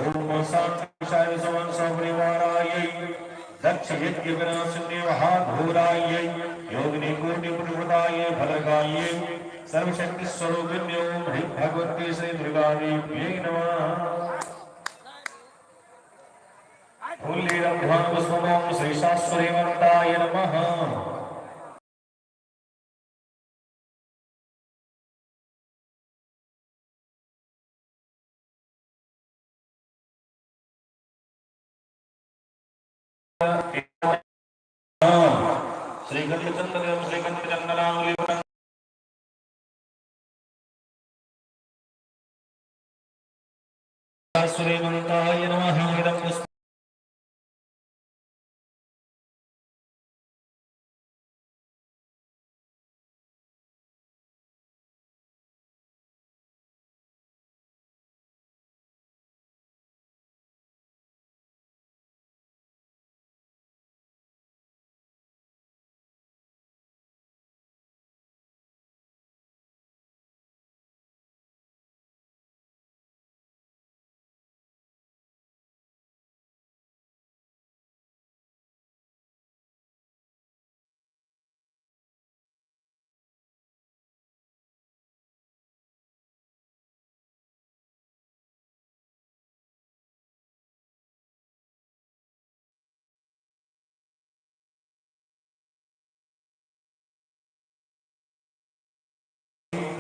ओम शांतिशाय सवन सौरिवाराय दक्ष यज्ञ विनाशिने महाघोराय योगिनी कोटि पुरुषाय भद्रकाय सर्वशक्ति स्वरूपिण्य ओम ह्रीं भगवती श्री दुर्गा देव्यै नमः। फूलीरं ध्यान पुष्पं श्री शास्त्रीवन्ताय नमः। श्रीगंधचंद्रम श्रीगंधचंदनांगुलीपटं शास्त्रीवन्ताय नमः। इदं पुष्पं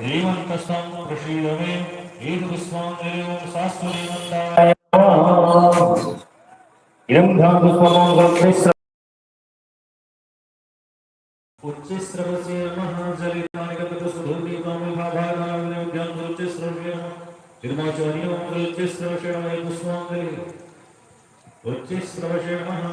हेमन्तस्तं प्रसीदमे एतपुष्पाञ्जलिं शास्त्रीवन्ताय नमः। इदं ध्यानपुष्पं गल्पैः उच्चैस्रवसे नमः। जलितानिकपुष्पधूलीकामिभाभागाविद्यां उच्चैस्रवसे नमः। तिरुमाचार्यं उच्चैस्रवसे नमः। पुष्पाञ्जलिः उच्चैस्रवसे नमः।